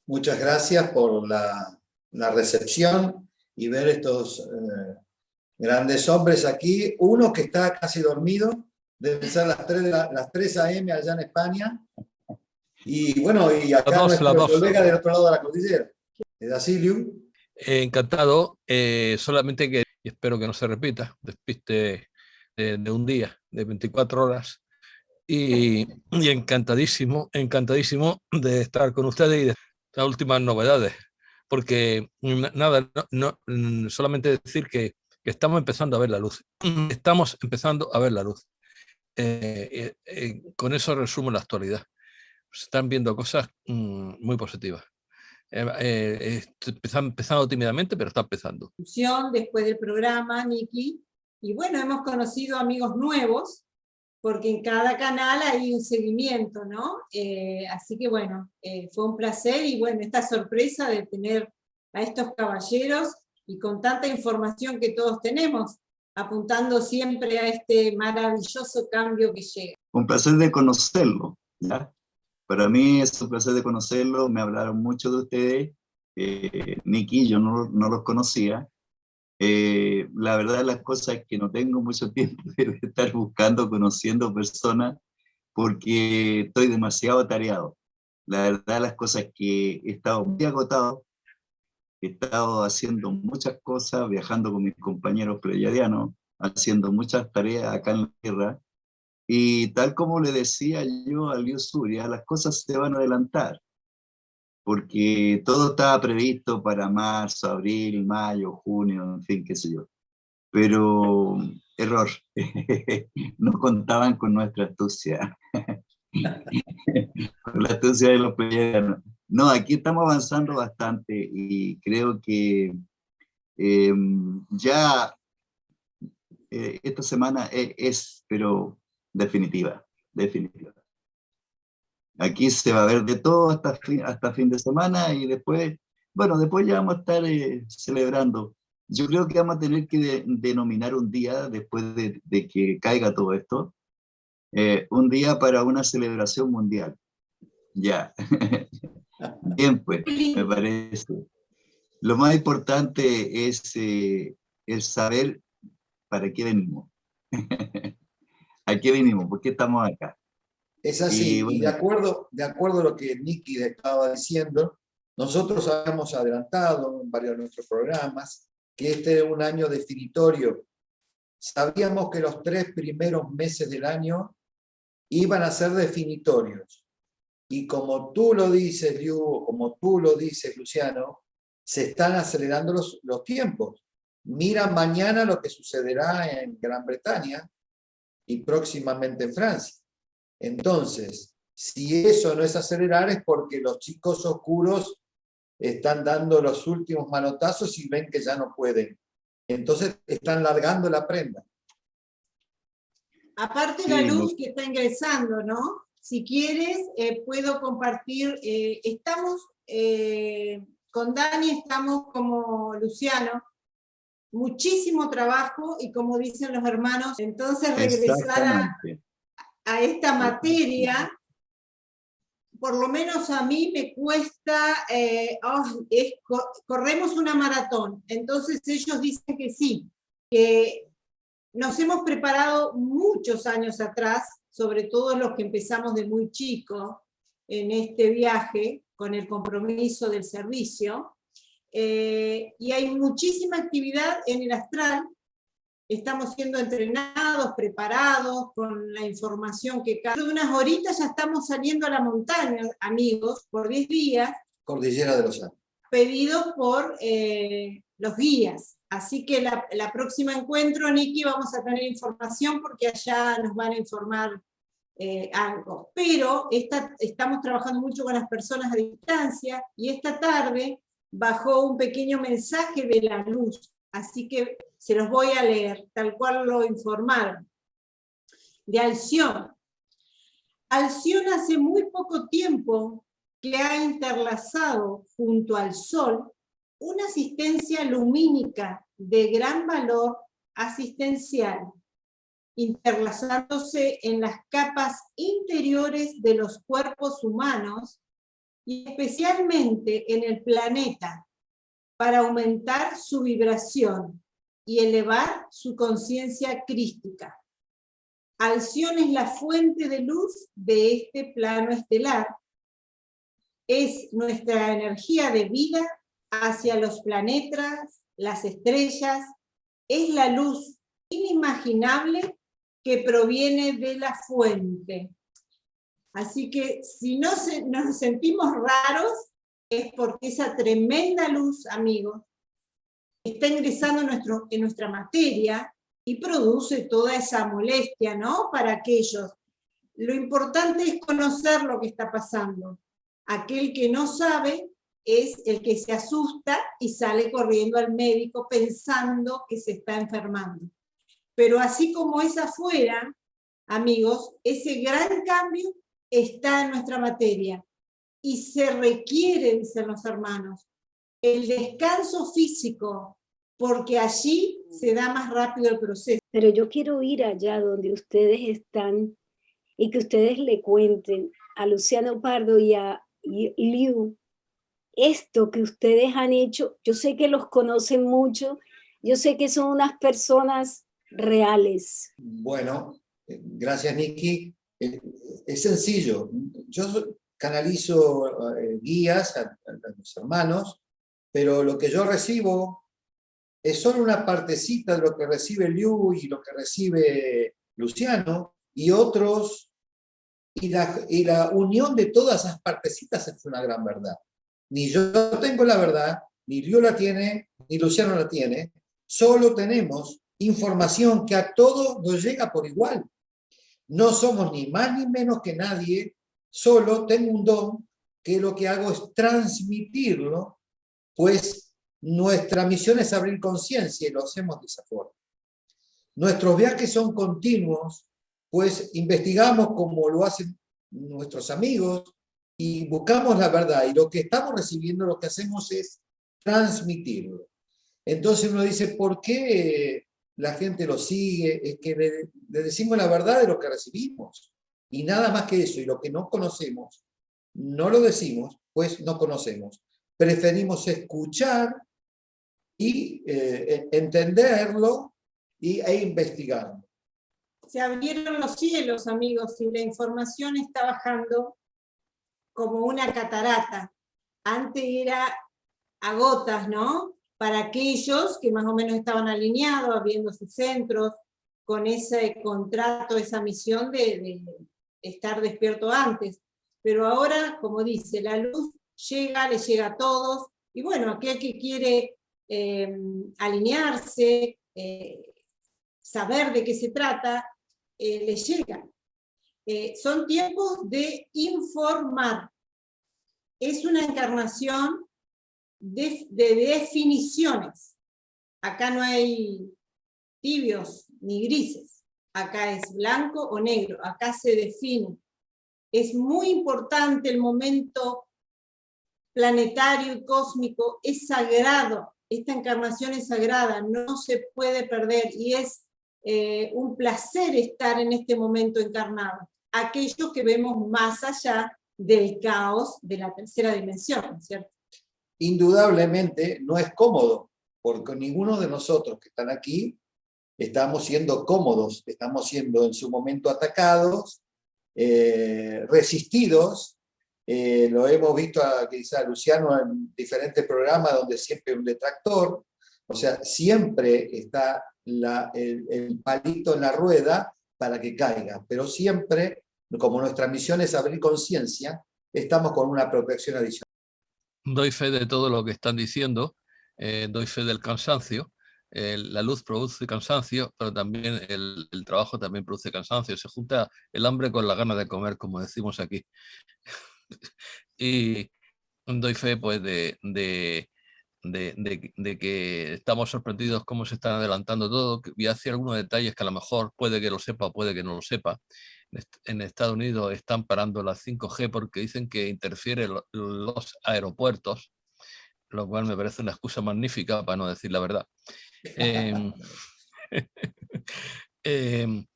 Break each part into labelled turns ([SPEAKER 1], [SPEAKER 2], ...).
[SPEAKER 1] Muchas gracias por la recepción y ver estos grandes hombres aquí. Uno que está casi dormido, deben ser las 3 a.m. allá en España. Y bueno, y acá
[SPEAKER 2] las dos.
[SPEAKER 1] colega del otro lado de la cordillera, Daciliu.
[SPEAKER 2] Encantado, solamente que, y espero que no se repita, despiste de un día, de 24 horas, y encantadísimo de estar con ustedes y de las últimas novedades, porque nada, solamente decir que estamos empezando a ver la luz, con eso resumo la actualidad. Se están viendo cosas muy positivas. Empezando tímidamente, pero está empezando.
[SPEAKER 3] Después del programa, Niki, y bueno, hemos conocido amigos nuevos, porque en cada canal hay un seguimiento, ¿no? Así que bueno, fue un placer, y bueno, esta sorpresa de tener a estos caballeros, y con tanta información que todos tenemos, apuntando siempre a este maravilloso cambio que llega.
[SPEAKER 4] Un placer de conocerlo, ¿ya? Para mí es un placer de conocerlo, me hablaron mucho de ustedes, Niki, yo no los conocía. La verdad de las cosas es que no tengo mucho tiempo de estar buscando, conociendo personas, porque estoy demasiado atareado. La verdad de las cosas es que he estado muy agotado, he estado haciendo muchas cosas, viajando con mis compañeros pleyadianos, haciendo muchas tareas acá en la tierra, y tal como le decía yo a Liu Zuria, las cosas se van a adelantar, porque todo estaba previsto para marzo, abril, mayo, junio, en fin, qué sé yo. Pero, error, no contaban con nuestra astucia, con la astucia de los pleyadianos. No, aquí estamos avanzando bastante y creo que ya esta semana es, pero definitiva. Aquí se va a ver de todo hasta fin de semana, y después, bueno, después ya vamos a estar celebrando. Yo creo que vamos a tener que denominar un día, después de que caiga todo esto, un día para una celebración mundial. Ya. Bien, pues, me parece. Lo más importante es el saber para qué venimos. ¿A qué venimos? ¿Por qué estamos acá?
[SPEAKER 1] Es así,
[SPEAKER 4] y, bueno,
[SPEAKER 1] y de acuerdo a lo que Niki estaba diciendo, nosotros habíamos adelantado en varios de nuestros programas que este era un año definitorio. Sabíamos que los 3 primeros meses del año iban a ser definitorios. Y como tú lo dices, Liu, como tú lo dices, Luciano, se están acelerando los tiempos. Mira mañana lo que sucederá en Gran Bretaña y próximamente en Francia. Entonces, si eso no es acelerar, es porque los chicos oscuros están dando los últimos manotazos y ven que ya no pueden. Entonces, están largando la prenda.
[SPEAKER 3] Aparte la luz que está ingresando, ¿no? Si quieres, puedo compartir. Estamos con Dani, estamos como Luciano, muchísimo trabajo, y como dicen los hermanos, entonces regresar a esta materia, por lo menos a mí me cuesta, corremos una maratón, entonces ellos dicen que sí, que nos hemos preparado muchos años atrás, sobre todo los que empezamos de muy chicos en este viaje, con el compromiso del servicio, y hay muchísima actividad en el astral. Estamos siendo entrenados, preparados, con la información que cada unas horitas ya estamos saliendo a la montaña, amigos, por 10 días.
[SPEAKER 1] Cordillera de los Andes.
[SPEAKER 3] Pedidos por los guías. Así que la próxima encuentro, Niki, vamos a tener información, porque allá nos van a informar algo. Pero estamos trabajando mucho con las personas a distancia, y esta tarde bajó un pequeño mensaje de la luz. Así que se los voy a leer, tal cual lo informaron. De Alción. Alción hace muy poco tiempo que ha interlazado junto al Sol una asistencia lumínica de gran valor asistencial, interlazándose en las capas interiores de los cuerpos humanos y especialmente en el planeta, para aumentar su vibración y elevar su conciencia crística. Alción es la fuente de luz de este plano estelar. Es nuestra energía de vida hacia los planetas, las estrellas. Es la luz inimaginable que proviene de la fuente. Así que si no nos sentimos raros, es porque esa tremenda luz, amigos, está ingresando en nuestra materia y produce toda esa molestia, ¿no? Para aquellos. Lo importante es conocer lo que está pasando. Aquel que no sabe es el que se asusta y sale corriendo al médico pensando que se está enfermando. Pero así como es afuera, amigos, ese gran cambio está en nuestra materia y se requiere, dicen los hermanos, el descanso físico, porque allí se da más rápido el proceso.
[SPEAKER 5] Pero yo quiero ir allá donde ustedes están y que ustedes le cuenten a Luciano Pardo y a Liu esto que ustedes han hecho. Yo sé que los conocen mucho, yo sé que son unas personas reales.
[SPEAKER 1] Bueno, gracias, Nikki. Es sencillo. Yo canalizo guías a los hermanos, pero lo que yo recibo es solo una partecita de lo que recibe Liu y lo que recibe Luciano y otros, y la unión de todas esas partecitas es una gran verdad. Ni yo tengo la verdad, ni Liu la tiene, ni Luciano la tiene, solo tenemos información que a todos nos llega por igual. No somos ni más ni menos que nadie, solo tengo un don que lo que hago es transmitirlo, pues nuestra misión es abrir conciencia y lo hacemos de esa forma. Nuestros viajes son continuos, pues investigamos como lo hacen nuestros amigos y buscamos la verdad, y lo que estamos recibiendo, lo que hacemos es transmitirlo. Entonces uno dice, ¿por qué la gente lo sigue? Es que le decimos la verdad de lo que recibimos, y nada más que eso. Y lo que no conocemos, no lo decimos, pues no conocemos. Preferimos escuchar y entenderlo e investigarlo.
[SPEAKER 3] Se abrieron los cielos, amigos, y la información está bajando como una catarata. Antes era a gotas, ¿no? Para aquellos que más o menos estaban alineados, abriendo sus centros, con ese contrato, esa misión de estar despierto antes. Pero ahora, como dice, la luz llega, le llega a todos, y bueno, aquel que quiere alinearse, saber de qué se trata, le llega. Son tiempos de informar. Es una encarnación de definiciones. Acá no hay tibios ni grises. Acá es blanco o negro. Acá se define. Es muy importante el momento planetario y cósmico. Es sagrado. Esta encarnación es sagrada. No se puede perder. Y es un placer estar en este momento encarnado. Aquellos que vemos más allá del caos de la tercera dimensión, ¿cierto?
[SPEAKER 1] Indudablemente no es cómodo, porque ninguno de nosotros que están aquí estamos siendo cómodos, estamos siendo en su momento atacados, resistidos. Lo hemos visto quizá Luciano en diferentes programas donde siempre hay un detractor, o sea, siempre está el palito en la rueda para que caiga, pero siempre, como nuestra misión es abrir conciencia, estamos con una protección adicional.
[SPEAKER 2] Doy fe de todo lo que están diciendo, doy fe del cansancio. La luz produce cansancio, pero también el trabajo también produce cansancio. Se junta el hambre con la gana de comer, como decimos aquí. Y doy fe pues de que estamos sorprendidos cómo se están adelantando todo. Voy a decir algunos detalles que a lo mejor puede que lo sepa o puede que no lo sepa. En Estados Unidos están parando la 5G porque dicen que interfiere los aeropuertos, lo cual me parece una excusa magnífica para no decir la verdad. En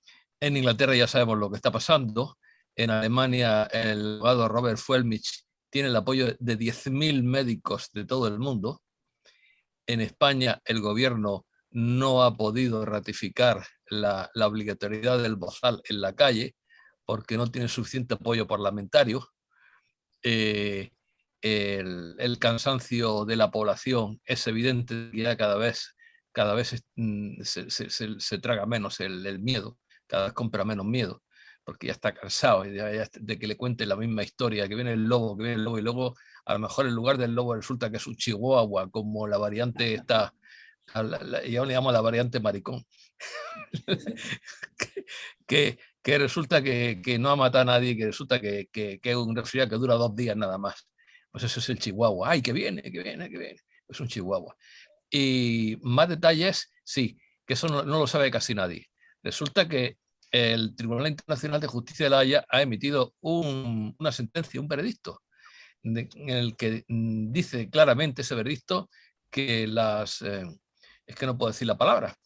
[SPEAKER 2] Inglaterra ya sabemos lo que está pasando. En Alemania el abogado Robert Fulmich tiene el apoyo de 10.000 médicos de todo el mundo. En España el gobierno no ha podido ratificar la obligatoriedad del bozal en la calle porque no tiene suficiente apoyo parlamentario. El cansancio de la población es evidente, que ya cada vez se traga menos el miedo, cada vez compra menos miedo, porque ya está cansado de que le cuente la misma historia, que viene el lobo, y luego a lo mejor en lugar del lobo resulta que es un chihuahua, como la variante está, yo le llamo la variante maricón, que resulta que no ha matado a nadie, que resulta que es un resfriado que dura 2 días nada más. Pues eso es el chihuahua. ¡Ay, que viene! Es un chihuahua. Y más detalles, sí, que eso no lo sabe casi nadie. Resulta que el Tribunal Internacional de Justicia de La Haya ha emitido una sentencia, un veredicto, en el que dice claramente ese veredicto que es que no puedo decir la palabra,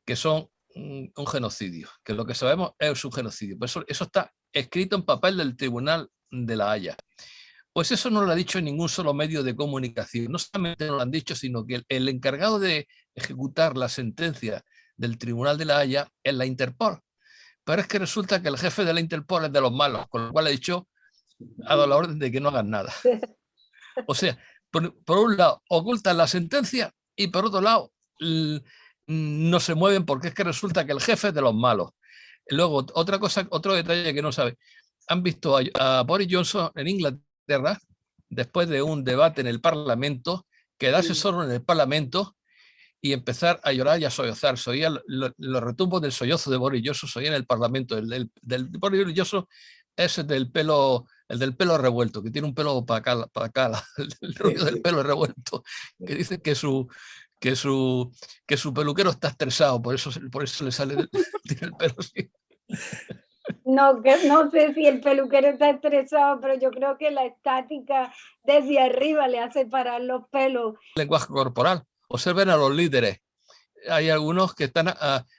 [SPEAKER 2] que son un genocidio, que lo que sabemos es un genocidio. Por eso está escrito en papel del Tribunal de La Haya. Pues eso no lo ha dicho en ningún solo medio de comunicación. No solamente no lo han dicho, sino que el encargado de ejecutar la sentencia del Tribunal de La Haya es la Interpol. Pero es que resulta que el jefe de la Interpol es de los malos, con lo cual ha dicho, ha dado la orden de que no hagan nada. O sea, por un lado, ocultan la sentencia y por otro lado, no se mueven porque es que resulta que el jefe es de los malos. Luego, otro detalle que no sabe. Han visto a Boris Johnson en Inglaterra, después de un debate en el Parlamento, quedarse solo en el Parlamento y empezar a llorar y a sollozar. Se oían los retumbos del sollozo de Boris Johnson, se oía en el Parlamento. El Boris Johnson es el del pelo revuelto, que tiene un pelo para acá, el ruido del pelo revuelto, que dice que su peluquero está estresado, por eso le sale tiene el pelo así.
[SPEAKER 5] No sé si el peluquero está estresado, pero yo creo que la estática desde arriba le hace parar los pelos.
[SPEAKER 2] Lenguaje corporal. Observen a los líderes. Hay algunos que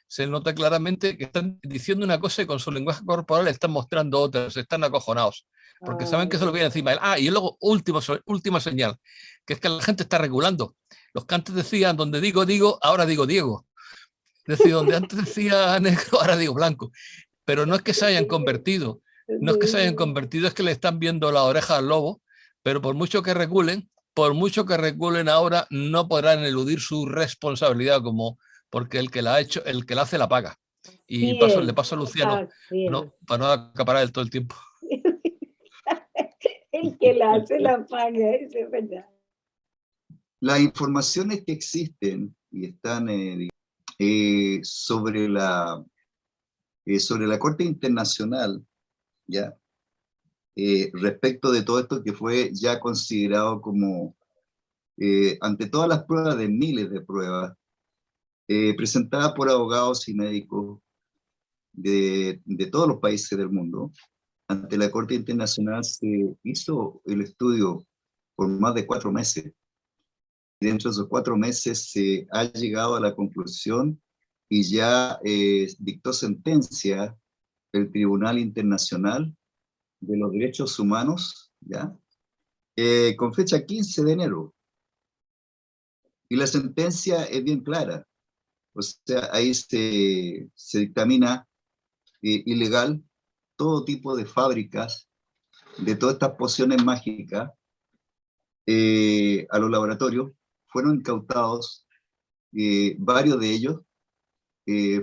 [SPEAKER 2] se nota claramente que están diciendo una cosa y con su lenguaje corporal están mostrando otras, están acojonados, porque saben que se lo viene encima. Y luego, última señal, que es que la gente está regulando. Los que antes decían, donde digo, ahora digo Diego. Es decir, donde antes decía negro, ahora digo blanco. Pero no es que se hayan convertido, es que le están viendo la oreja al lobo, pero por mucho que reculen ahora, no podrán eludir su responsabilidad, porque el que la hace la paga. Y le paso a Luciano, para no acaparar todo el tiempo.
[SPEAKER 5] El que la hace la paga, eso es verdad.
[SPEAKER 4] Las informaciones que existen y están sobre la Corte Internacional, ¿ya? Respecto de todo esto que fue ya considerado como, ante todas las pruebas de miles de pruebas, presentadas por abogados y médicos de todos los países del mundo, ante la Corte Internacional se hizo el estudio por más de 4 meses. Y dentro de esos 4 meses se ha llegado a la conclusión y ya dictó sentencia el Tribunal Internacional de los Derechos Humanos, ¿ya? Con fecha 15 de enero. Y la sentencia es bien clara. O sea, ahí se dictamina ilegal todo tipo de fábricas de todas estas pociones mágicas a los laboratorios. Fueron incautados varios de ellos,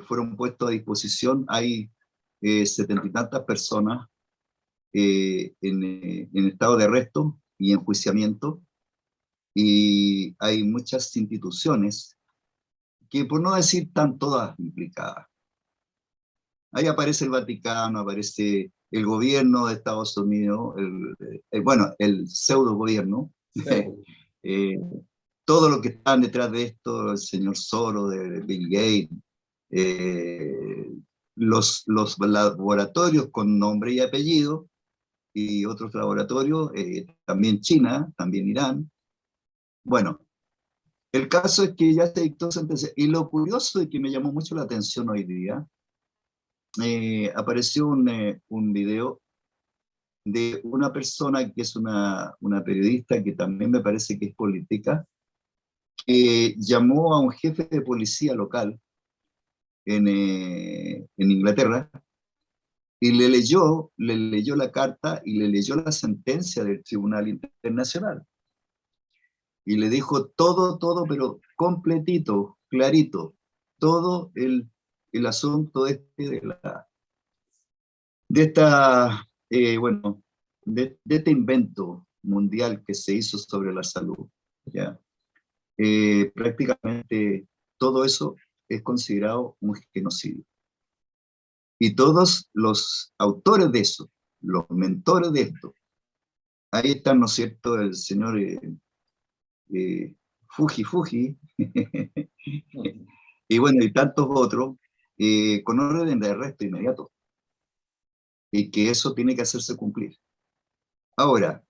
[SPEAKER 4] fueron puestos a disposición. Hay 70 y tantas personas en estado de arresto y enjuiciamiento, y hay muchas instituciones que, por no decir, están todas implicadas. Ahí aparece el Vaticano, aparece el gobierno de Estados Unidos, el pseudo gobierno, todo lo que están detrás de esto, el señor Soros, de Bill Gates, los laboratorios con nombre y apellido, y otros laboratorios, también China, también Irán. Bueno, el caso es que ya se dictó sentencia, y lo curioso y que me llamó mucho la atención hoy día, apareció un video de una persona que es una periodista que también me parece que es política, que llamó a un jefe de policía local en Inglaterra y le leyó la carta y le leyó la sentencia del Tribunal Internacional. Y le dijo todo, pero completito, clarito, todo el asunto de este invento mundial que se hizo sobre la salud. ¿Ya? Prácticamente todo eso es considerado un genocidio. Y todos los autores de eso, los mentores de esto, ahí están, ¿no es cierto?, el señor Fuji, y bueno, y tantos otros, con orden de arresto inmediato. Y que eso tiene que hacerse cumplir. Ahora,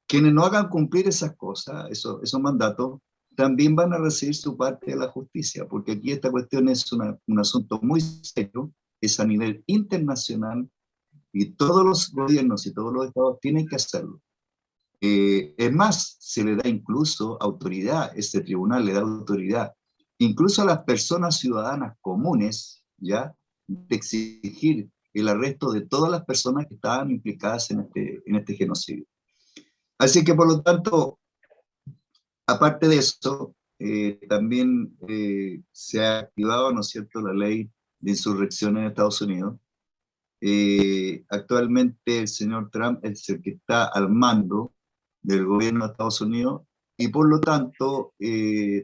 [SPEAKER 4] quienes no hagan cumplir esas cosas, esos mandatos, también van a recibir su parte de la justicia, porque aquí esta cuestión es un asunto muy serio, es a nivel internacional, y todos los gobiernos y todos los estados tienen que hacerlo. Es más, se le da incluso autoridad, este tribunal le da autoridad, incluso a las personas ciudadanas comunes, ¿ya?, de exigir el arresto de todas las personas que estaban implicadas en este genocidio. Así que, por lo tanto, aparte de eso, también se ha activado, ¿no es cierto?, la ley de insurrección en Estados Unidos. Actualmente el señor Trump es el que está al mando del gobierno de Estados Unidos, y por lo tanto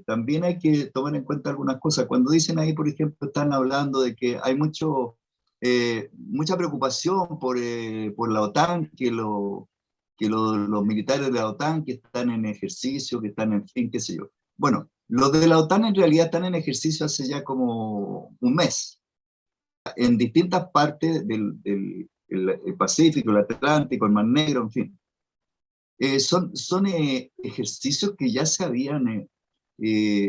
[SPEAKER 4] también hay que tomar en cuenta algunas cosas. Cuando dicen ahí, por ejemplo, están hablando de que hay mucha preocupación por la OTAN, que los militares de la OTAN que están en ejercicio, que están en fin, qué sé yo. Bueno, los de la OTAN en realidad están en ejercicio hace ya como un mes, en distintas partes del Pacífico, el Atlántico, el Mar Negro, en fin. Son ejercicios que ya se habían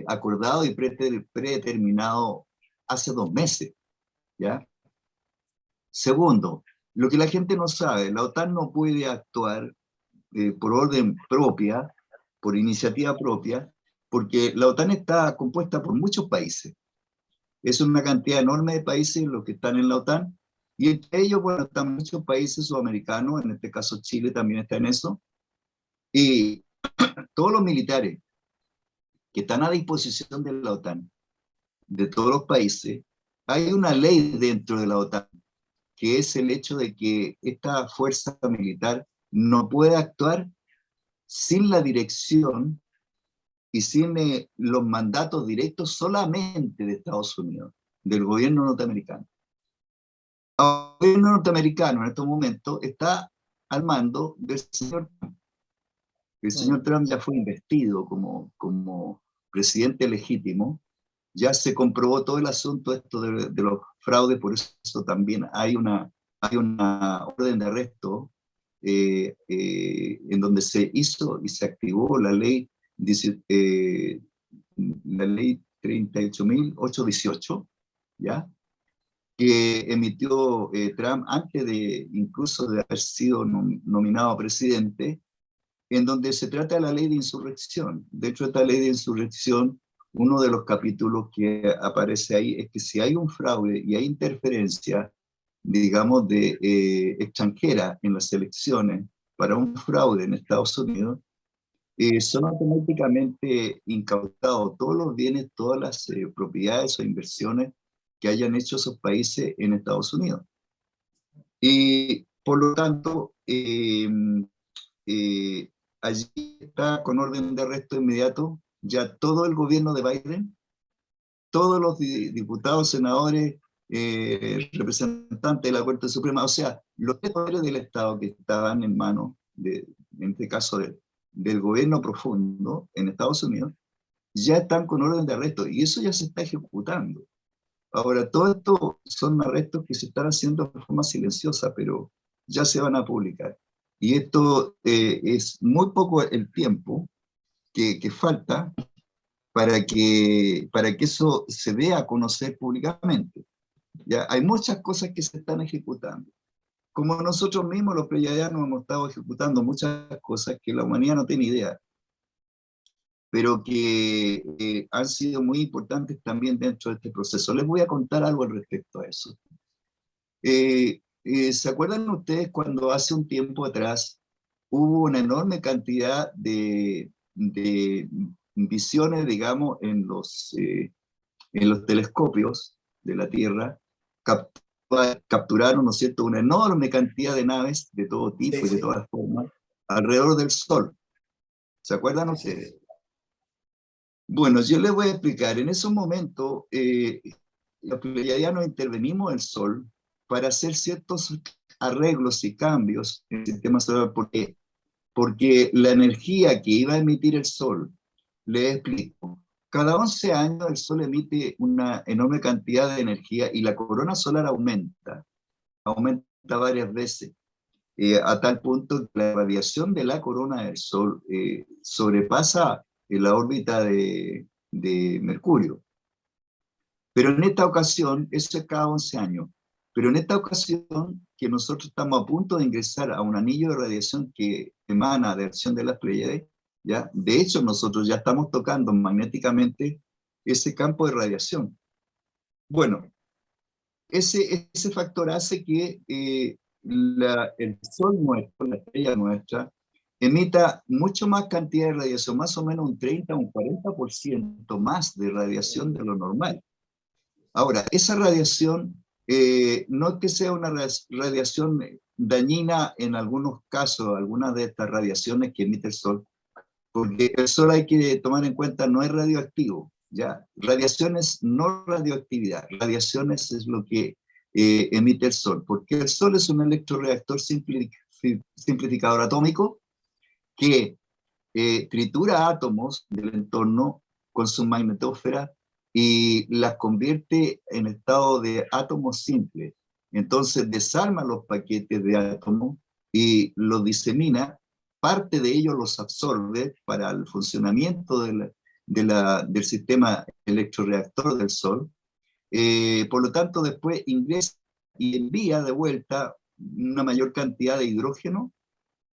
[SPEAKER 4] acordado y predeterminado hace 2 meses, ¿ya? Segundo, lo que la gente no sabe, la OTAN no puede actuar por orden propia, por iniciativa propia, porque la OTAN está compuesta por muchos países. Es una cantidad enorme de países los que están en la OTAN, y entre ellos, bueno, están muchos países sudamericanos, en este caso Chile también está en eso, y todos los militares que están a disposición de la OTAN, de todos los países, hay una ley dentro de la OTAN, que es el hecho de que esta fuerza militar no puede actuar sin la dirección y sin los mandatos directos solamente de Estados Unidos, del gobierno norteamericano. El gobierno norteamericano en estos momentos está al mando del señor Trump. El señor Trump ya fue investido como presidente legítimo, ya se comprobó todo el asunto esto de los fraudes, por eso también hay una orden de arresto en donde se hizo y se activó la ley 38.818, ¿ya?, que emitió Trump antes incluso de haber sido nominado presidente, en donde se trata de la ley de insurrección. Dentro de esta ley de insurrección, uno de los capítulos que aparece ahí es que si hay un fraude y hay interferencia, digamos, extranjera en las elecciones para un fraude en Estados Unidos, son automáticamente incautados todos los bienes, todas las propiedades o inversiones que hayan hecho esos países en Estados Unidos. Y por lo tanto, allí está con orden de arresto inmediato ya todo el gobierno de Biden, todos los diputados, senadores, representantes de la Corte Suprema, o sea, los poderes del Estado que estaban en manos, en este caso del gobierno profundo en Estados Unidos, ya están con orden de arresto, y eso ya se está ejecutando. Ahora, todo esto son arrestos que se están haciendo de forma silenciosa, pero ya se van a publicar. Y esto es muy poco el tiempo que falta para que eso se dé a conocer públicamente. ¿Ya? Hay muchas cosas que se están ejecutando. como nosotros mismos los pleiadianos hemos estado ejecutando muchas cosas que la humanidad no tiene idea, pero que han sido muy importantes también dentro de este proceso. Les voy a contar algo al respecto a eso. ¿Se acuerdan ustedes cuando hace un tiempo atrás hubo una enorme cantidad de visiones, digamos, en los telescopios de la Tierra? Capturaron, ¿no es cierto?, una enorme cantidad de naves de todo tipo y de todas formas alrededor del Sol. ¿Se acuerdan ustedes? Bueno, yo les voy a explicar. En esos momentos, los pleiadianos intervenimos el Sol para hacer ciertos arreglos y cambios en el sistema solar. ¿Por qué? Porque la energía que iba a emitir el Sol, les explico, cada 11 años el Sol emite una enorme cantidad de energía y la corona solar aumenta varias veces, a tal punto que la radiación de la corona del Sol sobrepasa la órbita de Mercurio. Pero en esta ocasión, eso es cada 11 años, pero en esta ocasión que nosotros estamos a punto de ingresar a un anillo de radiación que emana de acción de las Pléyades, ¿ya? De hecho, nosotros ya estamos tocando magnéticamente ese campo de radiación. Bueno, ese factor hace que el Sol nuestro, la estrella nuestra, emita mucho más cantidad de radiación, más o menos un 30 o un 40% más de radiación de lo normal. Ahora, esa radiación no es que sea una radiación dañina en algunos casos, algunas de estas radiaciones que emite el Sol, porque el Sol, hay que tomar en cuenta, no es radioactivo, ¿ya? Radiaciones, no radioactividad, radiaciones es lo que emite el Sol, porque el Sol es un electroreactor simplificador atómico que tritura átomos del entorno con su magnetósfera y las convierte en estado de átomos simples. Entonces desarma los paquetes de átomos y los disemina, parte de ellos los absorbe para el funcionamiento del sistema electroreactor del Sol. Por lo tanto, después ingresa y envía de vuelta una mayor cantidad de hidrógeno.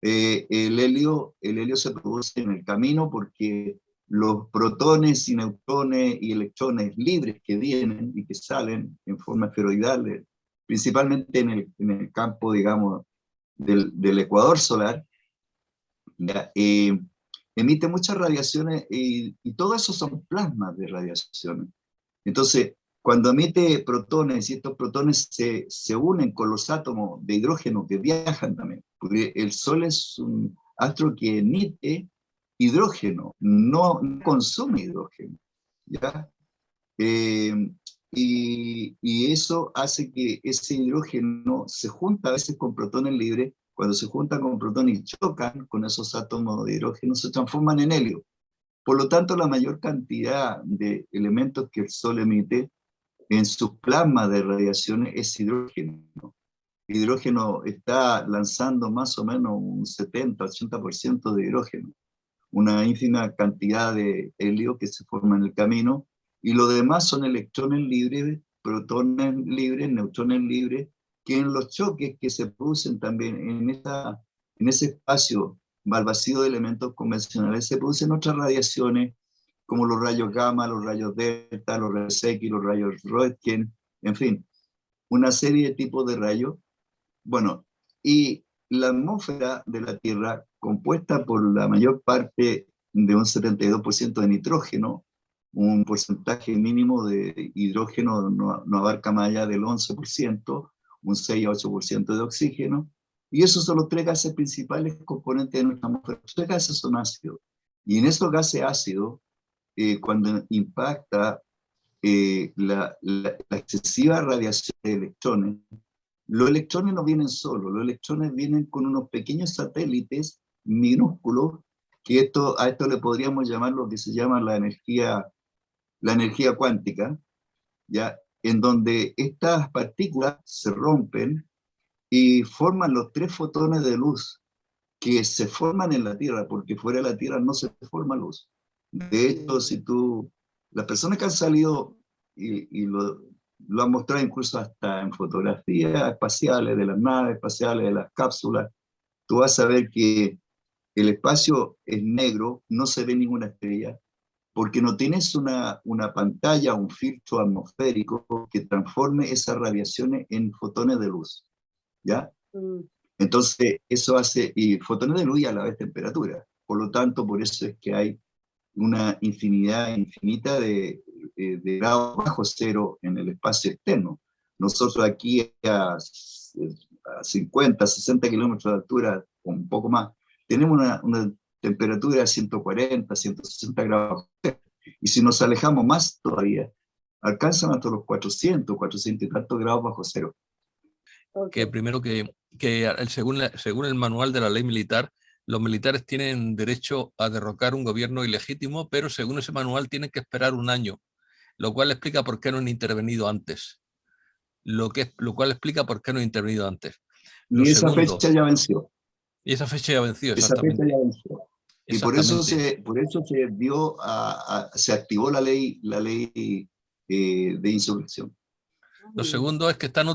[SPEAKER 4] El helio se produce en el camino porque los protones y neutrones y electrones libres que vienen y que salen en forma esferoidal, principalmente en el campo, digamos, del ecuador solar, emite muchas radiaciones y todo eso son plasmas de radiaciones. Entonces, cuando emite protones y estos protones se unen con los átomos de hidrógeno que viajan también, porque el Sol es un astro que emite hidrógeno, no consume hidrógeno, ¿ya? Y eso hace que ese hidrógeno se junta a veces con protones libres. Cuando se juntan con protones y chocan con esos átomos de hidrógeno, se transforman en helio. Por lo tanto, la mayor cantidad de elementos que el Sol emite en sus plasmas de radiaciones es hidrógeno. El hidrógeno está lanzando más o menos un 70-80% de hidrógeno, una ínfima cantidad de helio que se forma en el camino, y lo demás son electrones libres, protones libres, neutrones libres, que en los choques que se producen también en ese espacio al vacío de elementos convencionales, se producen otras radiaciones, como los rayos gamma, los rayos delta, los rayos X, los rayos Röntgen, en fin, una serie de tipos de rayos. Bueno, y la atmósfera de la Tierra, compuesta por la mayor parte de un 72% de nitrógeno, un porcentaje mínimo de hidrógeno no abarca más allá del 11%, un 6 a 8% de oxígeno, y esos son los tres gases principales componentes de nuestra atmósfera. Los tres gases son ácidos, y en estos gases ácidos, cuando impacta la excesiva radiación de electrones, los electrones no vienen solos, los electrones vienen con unos pequeños satélites minúsculos, que a esto le podríamos llamar lo que se llama la energía cuántica, ¿ya? En donde estas partículas se rompen y forman los tres fotones de luz que se forman en la Tierra, porque fuera de la Tierra no se forma luz. De hecho, las personas que han salido y lo lo han mostrado incluso hasta en fotografías espaciales, de las naves espaciales, de las cápsulas. Tú vas a ver que el espacio es negro, no se ve ninguna estrella, porque no tienes una pantalla, un filtro atmosférico que transforme esas radiaciones en fotones de luz, ¿ya? Entonces, eso hace, y fotones de luz y a la vez temperatura. Por lo tanto, por eso es que hay una infinidad infinita de grados bajo cero en el espacio externo. Nosotros aquí a 50, 60 kilómetros de altura, o un poco más, tenemos una temperatura de 140, 160 grados. Y si nos alejamos más todavía, alcanzan hasta los 400, 400 y tantos grados bajo cero.
[SPEAKER 2] Que primero según el manual de la ley militar, los militares tienen derecho a derrocar un gobierno ilegítimo, pero según ese manual tienen que esperar un año, lo cual explica por qué no han intervenido antes. Lo cual explica por qué no han intervenido antes.
[SPEAKER 4] Y esa fecha ya venció.
[SPEAKER 2] Y esa fecha ya venció,
[SPEAKER 4] exactamente. Esa fecha ya venció. Y por eso se activó la ley de insurrección.
[SPEAKER 2] Lo segundo es que están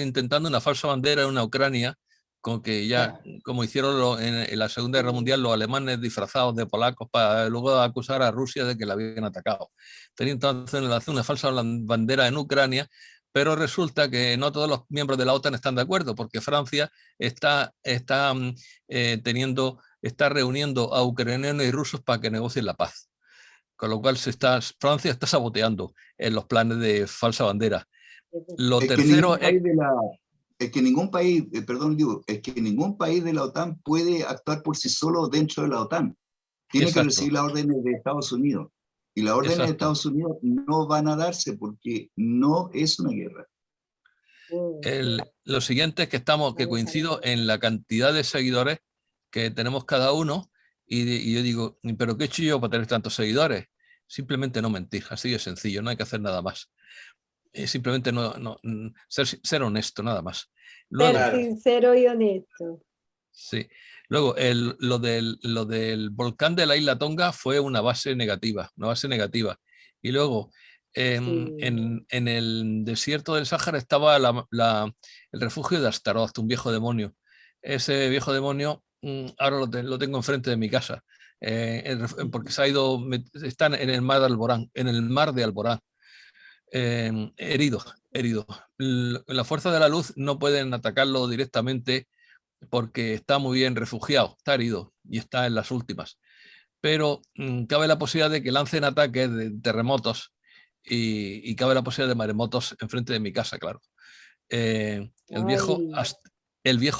[SPEAKER 2] intentando una falsa bandera en una Ucrania, con que ya, como hicieron en la Segunda Guerra Mundial los alemanes disfrazados de polacos para luego acusar a Rusia de que la habían atacado. Tenían entonces una falsa bandera en Ucrania, pero resulta que no todos los miembros de la OTAN están de acuerdo, porque Francia está reuniendo a ucranianos y rusos para que negocien la paz. Con lo cual Francia está saboteando en los planes de falsa bandera. Lo tercero
[SPEAKER 4] es que ningún país de la OTAN puede actuar por sí solo dentro de la OTAN. Tiene que recibir las órdenes de Estados Unidos. Y las órdenes de Estados Unidos no van a darse porque no es una guerra.
[SPEAKER 2] Lo siguiente es que coincido en la cantidad de seguidores que tenemos cada uno, y yo digo, ¿pero qué he hecho yo para tener tantos seguidores? Simplemente no mentir, así de sencillo, no hay que hacer nada más. Simplemente ser honesto, nada más.
[SPEAKER 5] Luego, ser sincero y honesto.
[SPEAKER 2] Sí. Luego, lo del volcán de la isla Tonga fue una base negativa. Y luego, en el desierto del Sáhara estaba el refugio de Astaroth, un viejo demonio. Ese viejo demonio ahora lo tengo enfrente de mi casa, porque está en el mar de Alborán. Herido. La fuerza de la luz no pueden atacarlo directamente porque está muy bien refugiado, está herido y está en las últimas. Pero cabe la posibilidad de que lancen ataques de terremotos y cabe la posibilidad de maremotos enfrente de mi casa, claro. El viejo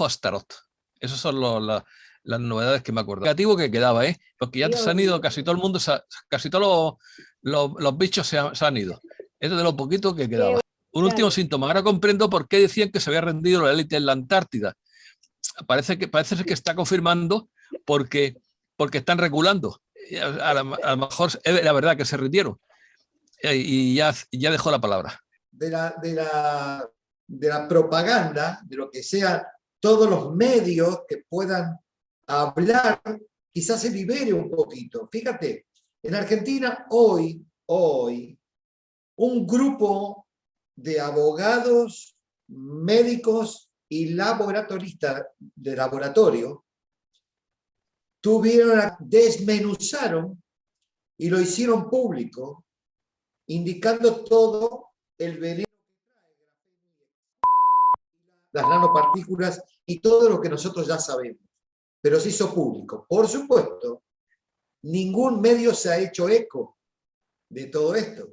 [SPEAKER 2] Astaroth. Esas son las novedades que me acuerdo. Negativo que quedaba, porque ya se han ido casi todo el mundo, casi todos los bichos se han ido. Es de lo poquito que quedaba. Un último síntoma. Ahora comprendo por qué decían que se había rendido la élite en la Antártida. Parece ser que está confirmando porque están reculando. A lo mejor es la verdad que se rindieron. Y ya dejó la palabra.
[SPEAKER 1] De la propaganda, de lo que sea, todos los medios que puedan hablar, quizás se libere un poquito. Fíjate, en Argentina hoy, un grupo de abogados, médicos y laboratoristas de laboratorio desmenuzaron y lo hicieron público, indicando todo el veneno que trae las nanopartículas y todo lo que nosotros ya sabemos. Pero se hizo público. Por supuesto, ningún medio se ha hecho eco de todo esto.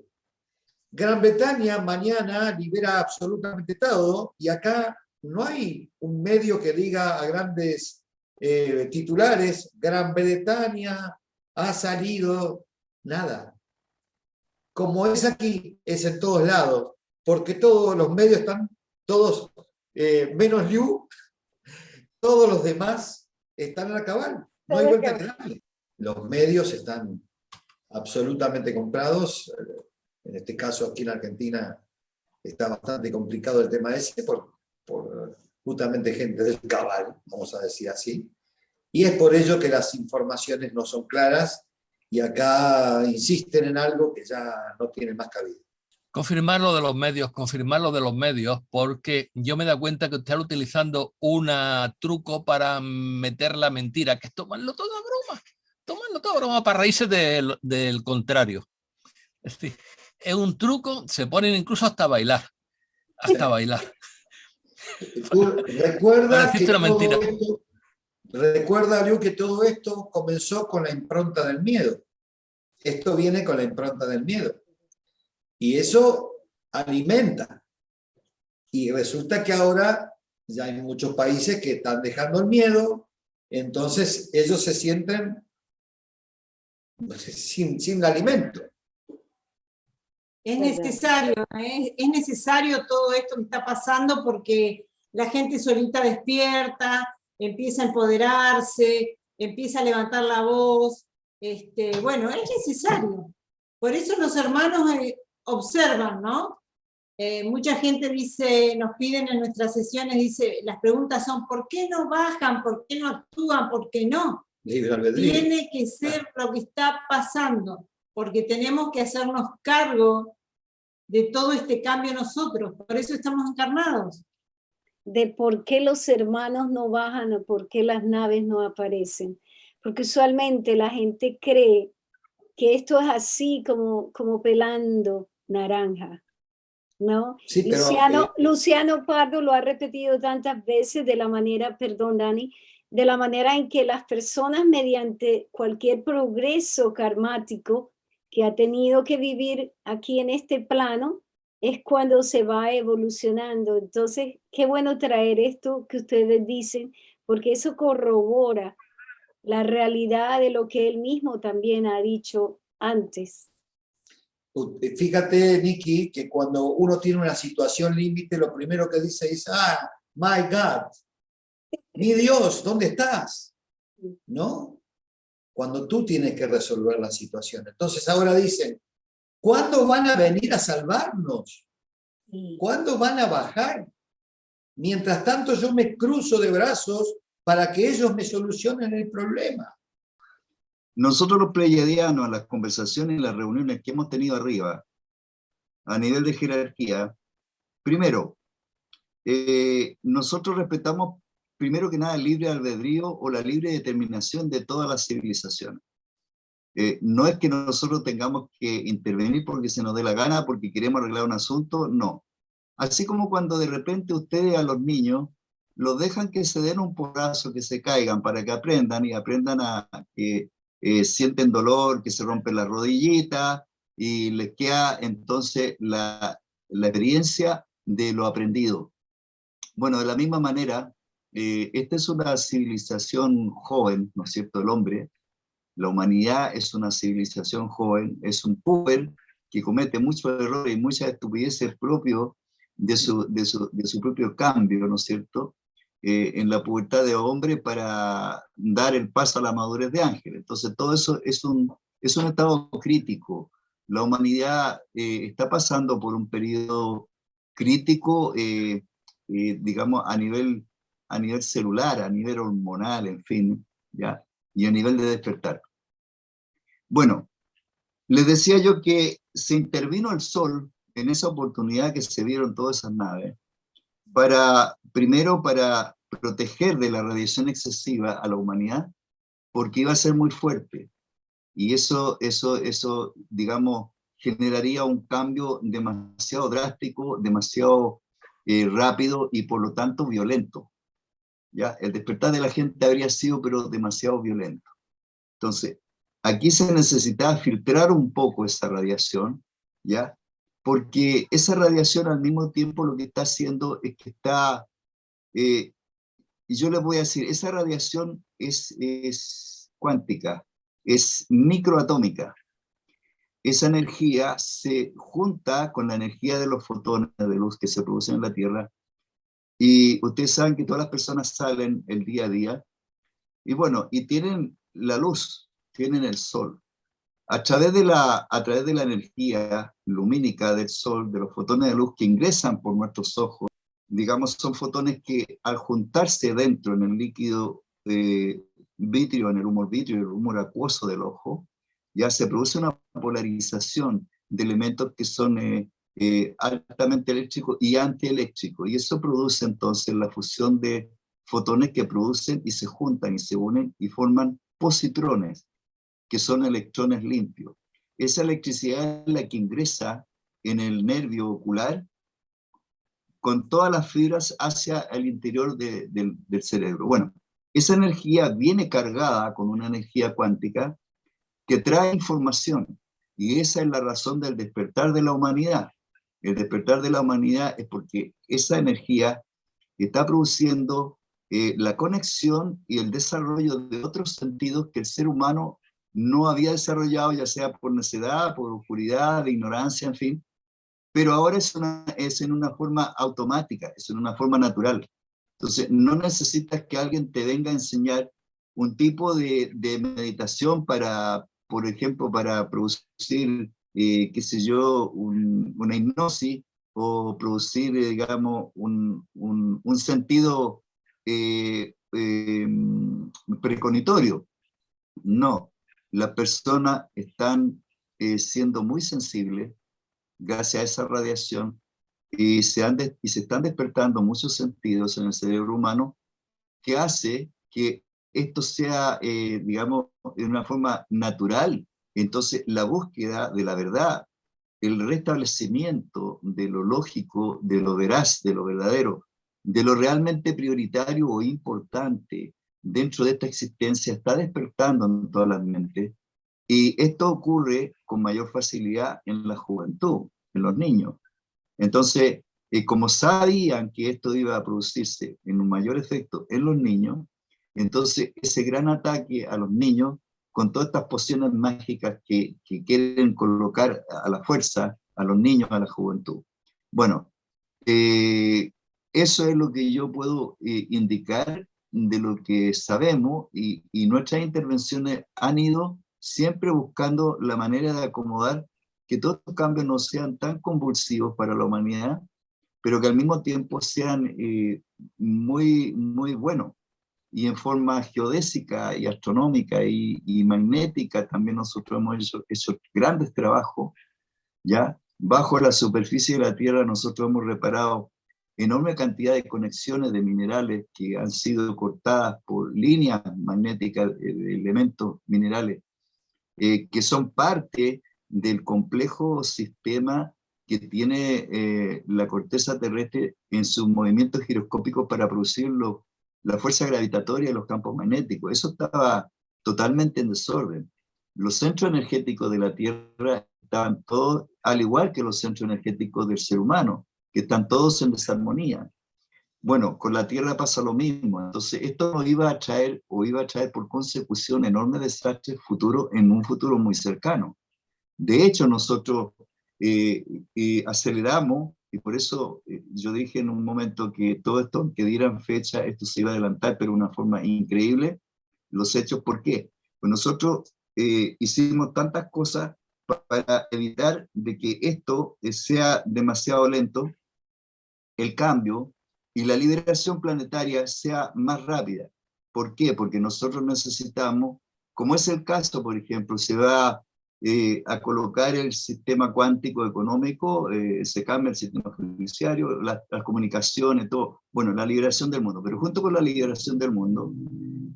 [SPEAKER 1] Gran Bretaña mañana libera absolutamente todo y acá no hay un medio que diga a grandes titulares, Gran Bretaña ha salido, nada. Como es aquí, es en todos lados, porque todos los medios están, todos, menos Liu, todos los demás están a cabal, no hay vuelta que darle. Los medios están absolutamente comprados. En este caso, aquí en Argentina, está bastante complicado el tema ese por justamente gente del cabal, vamos a decir así. Y es por ello que las informaciones no son claras y acá insisten en algo que ya no tiene más cabida.
[SPEAKER 2] Confirmar lo de los medios, porque yo me he dado cuenta que están utilizando un truco para meter la mentira, que es tomarlo todo a broma para reírse del contrario. Es decir, es un truco, se ponen incluso hasta a bailar.
[SPEAKER 1] Recuerda que
[SPEAKER 2] una mentira.
[SPEAKER 1] recuerda, Liu, que todo esto comenzó con la impronta del miedo. Esto viene con la impronta del miedo. Y eso alimenta. Y resulta que ahora ya hay muchos países que están dejando el miedo, entonces ellos se sienten sin alimento.
[SPEAKER 3] Es necesario todo esto que está pasando porque la gente solita despierta, empieza a empoderarse, empieza a levantar la voz. Bueno, es necesario. Por eso los hermanos observan, ¿no? Mucha gente dice, nos piden en nuestras sesiones, dice, las preguntas son, ¿por qué no bajan? ¿Por qué no actúan? ¿Por qué no?
[SPEAKER 1] Libre albedrío.
[SPEAKER 3] Tiene que ser lo que está pasando, porque tenemos que hacernos cargo de todo este cambio nosotros, por eso estamos encarnados.
[SPEAKER 5] De por qué los hermanos no bajan o por qué las naves no aparecen. Porque usualmente la gente cree que esto es así como pelando naranja, ¿no?
[SPEAKER 1] Sí, pero,
[SPEAKER 5] Luciano Pardo lo ha repetido tantas veces de la manera, perdón Dani, de la manera en que las personas mediante cualquier progreso karmático que ha tenido que vivir aquí en este plano, es cuando se va evolucionando. Entonces, qué bueno traer esto que ustedes dicen, porque eso corrobora la realidad de lo que él mismo también ha dicho antes.
[SPEAKER 1] fíjate, Nikki, que cuando uno tiene una situación límite, lo primero que dice es, my God, mi Dios, ¿dónde estás? ¿No? Cuando tú tienes que resolver la situación. Entonces ahora dicen, ¿cuándo van a venir a salvarnos? ¿Cuándo van a bajar? Mientras tanto yo me cruzo de brazos para que ellos me solucionen el problema.
[SPEAKER 4] Nosotros los pleyadianos, en las conversaciones y las reuniones que hemos tenido arriba, a nivel de jerarquía, primero, nosotros respetamos primero que nada el libre albedrío o la libre determinación de todas las civilizaciones. No es que nosotros tengamos que intervenir porque se nos dé la gana, porque queremos arreglar un asunto, no. Así como cuando de repente ustedes a los niños los dejan que se den un porrazo, que se caigan para que aprendan y aprendan a que sienten dolor, que se rompen las rodillitas y les queda entonces la experiencia de lo aprendido. Bueno, de la misma manera, esta es una civilización joven, ¿no es cierto?, el hombre. La humanidad es una civilización joven, es un puber que comete muchos errores y muchas estupideces propios de su propio cambio, ¿no es cierto?, en la pubertad de hombre para dar el paso a la madurez de ángel. Entonces todo eso es un estado crítico. La humanidad está pasando por un periodo crítico, digamos, a nivel celular, a nivel hormonal, en fin, ¿ya? Y a nivel de despertar. Bueno, les decía yo que se intervino el Sol en esa oportunidad que se vieron todas esas naves, primero para proteger de la radiación excesiva a la humanidad, porque iba a ser muy fuerte. Y eso digamos, generaría un cambio demasiado drástico, demasiado rápido y por lo tanto violento. ¿Ya? El despertar de la gente habría sido, pero demasiado violento. Entonces, aquí se necesitaba filtrar un poco esa radiación, ¿ya? Porque esa radiación al mismo tiempo lo que está haciendo es que está, y yo les voy a decir, esa radiación es cuántica, es microatómica. Esa energía se junta con la energía de los fotones de luz que se producen en la Tierra, y ustedes saben que todas las personas salen el día a día, y bueno, y tienen la luz, tienen el sol. A través de la energía lumínica del sol, de los fotones de luz que ingresan por nuestros ojos, digamos, son fotones que al juntarse dentro en el líquido vitrio, en el humor vitrio, el humor acuoso del ojo, ya se produce una polarización de elementos que son altamente eléctrico y antieléctrico, y eso produce entonces la fusión de fotones que producen y se juntan y se unen y forman positrones, que son electrones limpios. Esa electricidad es la que ingresa en el nervio ocular con todas las fibras hacia el interior del cerebro. Bueno, esa energía viene cargada con una energía cuántica que trae información, y esa es la razón del despertar de la humanidad. El despertar de la humanidad es porque esa energía está produciendo la conexión y el desarrollo de otros sentidos que el ser humano no había desarrollado, ya sea por necedad, por oscuridad, de ignorancia, en fin, pero ahora es en una forma automática, es en una forma natural. Entonces, no necesitas que alguien te venga a enseñar un tipo de meditación para, por ejemplo, para producir, qué sé yo, una hipnosis, o producir, digamos, un sentido preconitorio. No, las personas están siendo muy sensibles gracias a esa radiación, y se están despertando muchos sentidos en el cerebro humano que hace que esto sea, digamos, de una forma natural. Entonces, la búsqueda de la verdad, el restablecimiento de lo lógico, de lo veraz, de lo verdadero, de lo realmente prioritario o importante dentro de esta existencia, está despertando en todas las mentes. Y esto ocurre con mayor facilidad en la juventud, en los niños. Entonces, como sabían que esto iba a producirse en un mayor efecto en los niños, entonces ese gran ataque a los niños, con todas estas pociones mágicas que quieren colocar a la fuerza a los niños, a la juventud. Bueno, eso es lo que yo puedo indicar de lo que sabemos, y nuestras intervenciones han ido siempre buscando la manera de acomodar que todos estos cambios no sean tan convulsivos para la humanidad, pero que al mismo tiempo sean muy, muy buenos. Y en forma geodésica y astronómica y magnética también nosotros hemos hecho grandes trabajos, ¿ya? Bajo la superficie de la Tierra nosotros hemos reparado enorme cantidad de conexiones de minerales que han sido cortadas por líneas magnéticas de elementos minerales, que son parte del complejo sistema que tiene la corteza terrestre en sus movimientos giroscópicos para producir la fuerza gravitatoria y los campos magnéticos. Eso estaba totalmente en desorden. Los centros energéticos de la Tierra estaban todos, al igual que los centros energéticos del ser humano, que están todos en desarmonía. Bueno, con la Tierra pasa lo mismo. Entonces, esto nos iba a traer, o iba a traer por consecución, enormes desastres futuros en un futuro muy cercano. De hecho, nosotros aceleramos, y por eso yo dije en un momento que todo esto, que dieran fecha, esto se iba a adelantar, pero de una forma increíble. Los hechos, ¿por qué? Pues nosotros hicimos tantas cosas para evitar de que esto sea demasiado lento, el cambio y la liberación planetaria sea más rápida. ¿Por qué? Porque nosotros necesitamos, como es el caso, por ejemplo, se va a colocar el sistema cuántico económico, se cambia el sistema judiciario, las comunicaciones, todo, bueno, la liberación del mundo, pero junto con la liberación del mundo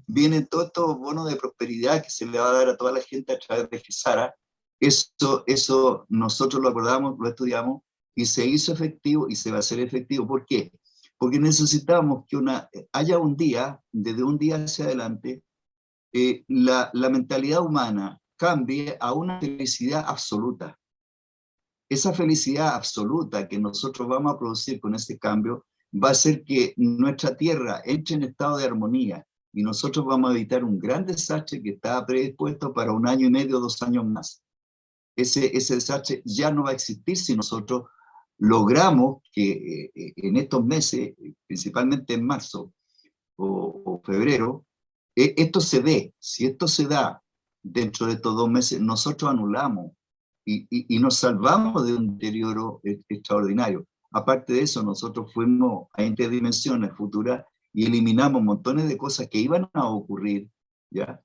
[SPEAKER 4] vienen todos estos bonos de prosperidad que se le va a dar a toda la gente a través de GESARA. Eso nosotros lo acordamos, lo estudiamos, y se hizo efectivo y se va a hacer efectivo. ¿Por qué? Porque necesitamos que haya un día, desde un día hacia adelante, la mentalidad humana cambie a una felicidad absoluta. Esa felicidad absoluta que nosotros vamos a producir con ese cambio va a hacer que nuestra Tierra entre en estado de armonía, y nosotros vamos a evitar un gran desastre que está predispuesto para 1 año y medio, 2 años más. Ese desastre ya no va a existir si nosotros logramos que en estos meses, principalmente en marzo o febrero, esto se dé. Si esto se da dentro de estos 2 meses, nosotros anulamos y nos salvamos de un deterioro extraordinario. Aparte de eso, nosotros fuimos a interdimensiones futuras y eliminamos montones de cosas que iban a ocurrir, ¿ya?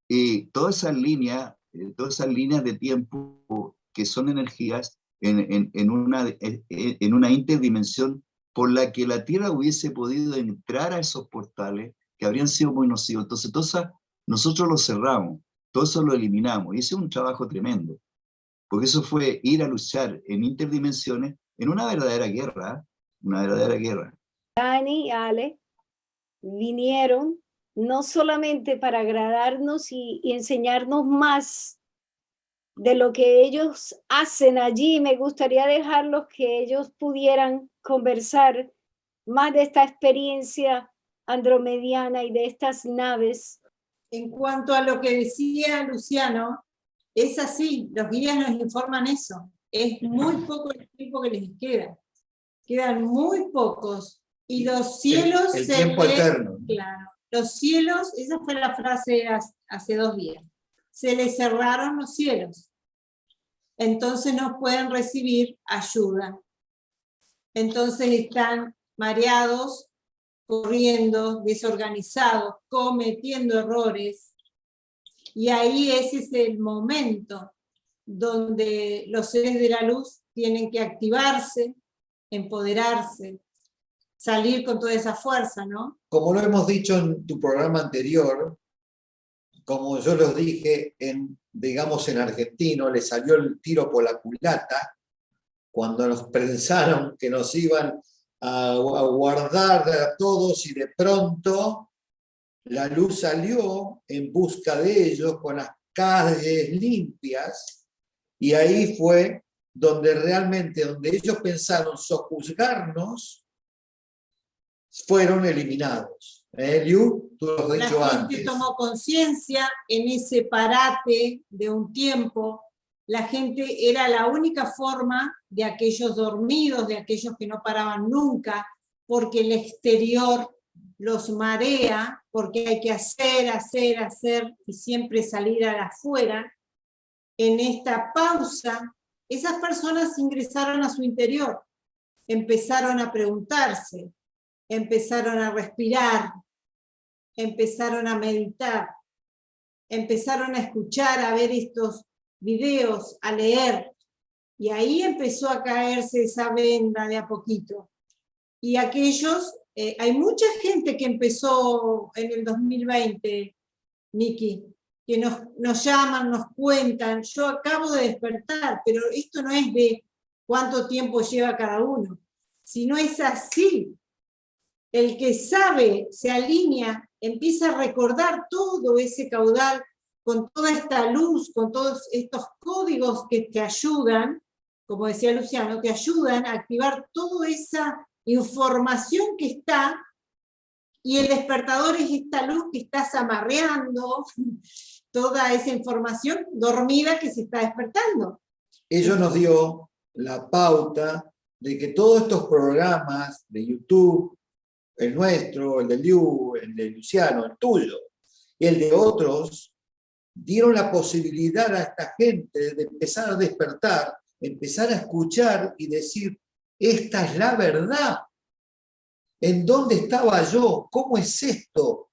[SPEAKER 4] Y todas esas líneas de tiempo que son energías, en una interdimensión por la que la Tierra hubiese podido entrar a esos portales que habrían sido muy nocivos. Entonces, nosotros lo cerramos, todo eso lo eliminamos, y ese es un trabajo tremendo, porque eso fue ir a luchar en interdimensiones en una verdadera guerra, una verdadera guerra.
[SPEAKER 5] Dani, Ale, vinieron no solamente para agradarnos y enseñarnos más de lo que ellos hacen allí. Me gustaría dejarlos que ellos pudieran conversar más de esta experiencia andromediana y de estas naves.
[SPEAKER 3] En cuanto a lo que decía Luciano, es así, los guías nos informan eso. Es muy poco el tiempo que les queda. Quedan muy pocos. Y los cielos
[SPEAKER 1] el tiempo eterno.
[SPEAKER 3] Claro, los cielos, esa fue la frase hace 2 días. Se les cerraron los cielos. Entonces no pueden recibir ayuda. Entonces están mareados, corriendo, desorganizados, cometiendo errores. Y ahí ese es el momento donde los seres de la luz tienen que activarse, empoderarse, salir con toda esa fuerza, ¿no?
[SPEAKER 1] Como lo hemos dicho en tu programa anterior, como yo los dije, digamos en argentino, le salió el tiro por la culata cuando nos pensaron que nos iban a guardar a todos, y de pronto la luz salió en busca de ellos con las calles limpias, y ahí fue donde realmente, donde ellos pensaron sojuzgarnos, fueron eliminados. Liu, tú lo has dicho
[SPEAKER 3] La
[SPEAKER 1] antes.
[SPEAKER 3] gente tomó conciencia en ese parate de un tiempo. La gente era la única forma de aquellos dormidos, de aquellos que no paraban nunca, porque el exterior los marea, porque hay que hacer, y siempre salir a la afuera. En esta pausa, esas personas ingresaron a su interior, empezaron a preguntarse, empezaron a respirar, empezaron a meditar, empezaron a escuchar, a ver estos videos, a leer, y ahí empezó a caerse esa venda de a poquito. Y aquellos, hay mucha gente que empezó en el 2020, Niki, que nos llaman, nos cuentan, yo acabo de despertar, pero esto no es de cuánto tiempo lleva cada uno, sino es así. El que sabe, se alinea, empieza a recordar todo ese caudal, con toda esta luz, con todos estos códigos que te ayudan, como decía Luciano, te ayudan a activar toda esa información que está, y el despertador es esta luz que estás amarreando, toda esa información dormida que se está despertando.
[SPEAKER 1] Ellos nos dio la pauta de que todos estos programas de YouTube, el nuestro, el de Liu, el de Luciano, el tuyo, y el de otros, dieron la posibilidad a esta gente de empezar a despertar, empezar a escuchar y decir, esta es la verdad. ¿En dónde estaba yo? ¿Cómo es esto?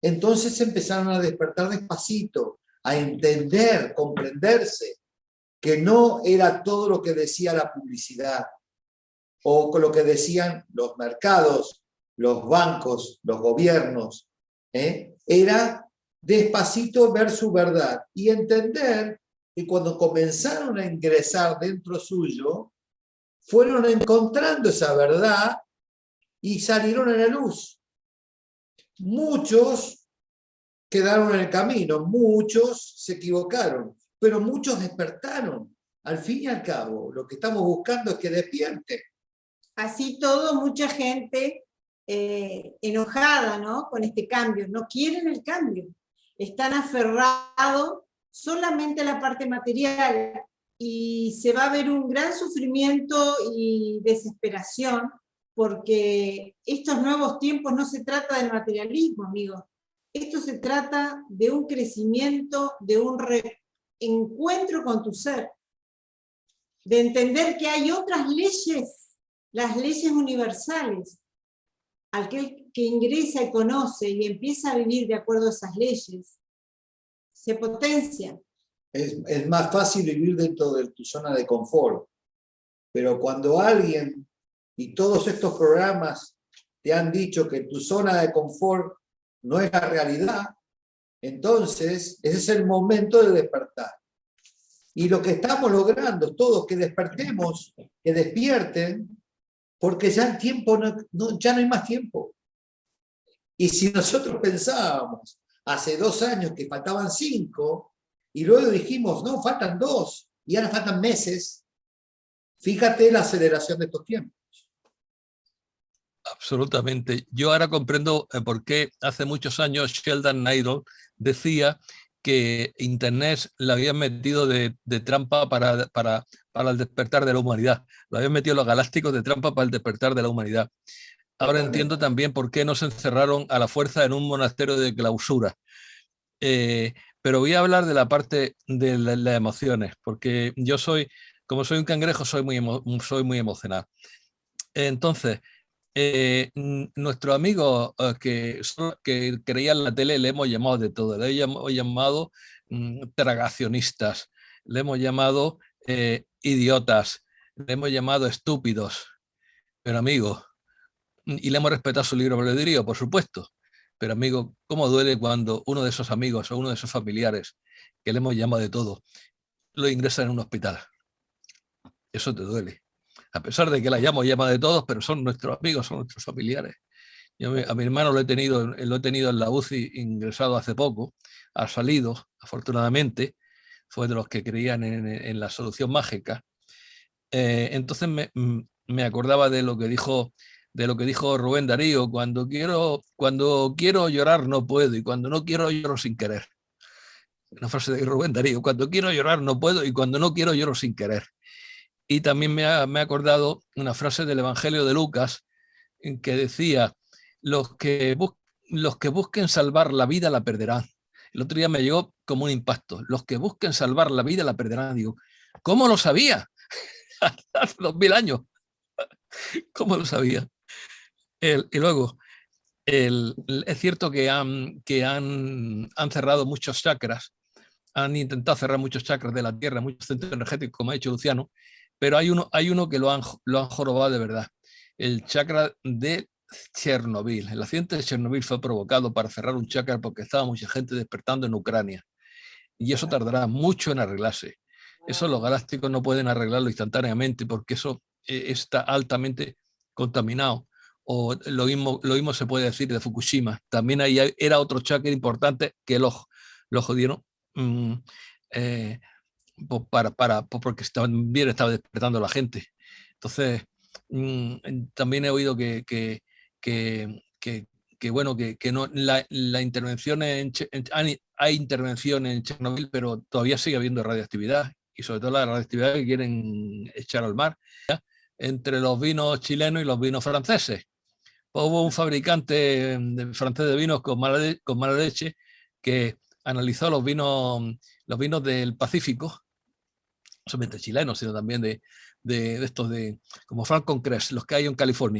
[SPEAKER 1] Entonces empezaron a despertar despacito, a entender, comprenderse, que no era todo lo que decía la publicidad, o con lo que decían los mercados, los bancos, los gobiernos. Era despacito ver su verdad y entender que cuando comenzaron a ingresar dentro suyo, fueron encontrando esa verdad y salieron a la luz. Muchos quedaron en el camino, muchos se equivocaron, pero muchos despertaron. Al fin y al cabo, lo que estamos buscando es que despierten.
[SPEAKER 3] Así todo, mucha gente enojada, ¿no?, con este cambio, no quieren el cambio, están aferrados solamente a la parte material, y se va a ver un gran sufrimiento y desesperación, porque estos nuevos tiempos no se trata del materialismo, amigos. Esto se trata de un crecimiento, de un reencuentro con tu ser, de entender que hay otras leyes, las leyes universales. Aquel que ingresa y conoce y empieza a vivir de acuerdo a esas leyes, se potencia.
[SPEAKER 1] Es más fácil vivir dentro de tu zona de confort. Pero cuando alguien y todos estos programas te han dicho que tu zona de confort no es la realidad, entonces ese es el momento de despertar. Y lo que estamos logrando todos, que despertemos, que despierten, porque ya el tiempo ya no hay más tiempo. Y si nosotros pensábamos hace 2 años que faltaban 5, y luego dijimos, no, faltan 2, y ahora faltan meses, fíjate la aceleración de estos tiempos.
[SPEAKER 2] Absolutamente. Yo ahora comprendo por qué hace muchos años Sheldon Needle decía que Internet la habían metido de trampa para el despertar de la humanidad. Lo habían metido los galácticos de trampa para el despertar de la humanidad. Ahora entiendo también por qué no se encerraron a la fuerza en un monasterio de clausura. Pero voy a hablar de la parte de las emociones, porque yo como soy un cangrejo, soy muy emocional. Entonces, nuestros amigos que creían en la tele le hemos llamado de todo, le hemos llamado tragacionistas, le hemos llamado idiotas, le hemos llamado estúpidos, pero amigos, y le hemos respetado su libre albedrío, por supuesto, pero amigo, ¿cómo duele cuando uno de esos amigos o uno de esos familiares que le hemos llamado de todo lo ingresan en un hospital? Eso te duele. A pesar de que la llamo de todos, pero son nuestros amigos, son nuestros familiares. Yo a mi hermano lo he tenido en la UCI ingresado hace poco, ha salido, afortunadamente, fue de los que creían en la solución mágica. Entonces me acordaba de lo que dijo Rubén Darío, cuando quiero llorar no puedo, y cuando no quiero lloro sin querer. Una frase de Rubén Darío: cuando quiero llorar no puedo, y cuando no quiero lloro sin querer. Y también me ha acordado una frase del Evangelio de Lucas en que decía: los que busquen salvar la vida la perderán. El otro día me llegó como un impacto: los que busquen salvar la vida la perderán. Digo, ¿cómo lo sabía? Hace 2000 años. ¿Cómo lo sabía? Y luego, es cierto que han cerrado muchos chakras, han intentado cerrar muchos chakras de la Tierra, muchos centros energéticos, como ha dicho Luciano, pero hay uno que lo han jorobado de verdad: el chakra de Chernobyl. El accidente de Chernobyl fue provocado para cerrar un chakra porque estaba mucha gente despertando en Ucrania, y eso tardará mucho en arreglarse. Eso los galácticos no pueden arreglarlo instantáneamente, porque eso está altamente contaminado. O lo mismo se puede decir de Fukushima. También ahí era otro chakra importante que lo jodieron porque también estaba despertando la gente. Entonces, también he oído que no, la intervención hay intervención en Chernobyl, pero todavía sigue habiendo radioactividad, y sobre todo la radioactividad que quieren echar al mar, ¿ya? Entre los vinos chilenos y los vinos franceses. Hubo un fabricante francés de vinos con mala leche que analizó los vinos del Pacífico, no solamente chilenos, sino también de estos como Falcon Crest, los que hay en California.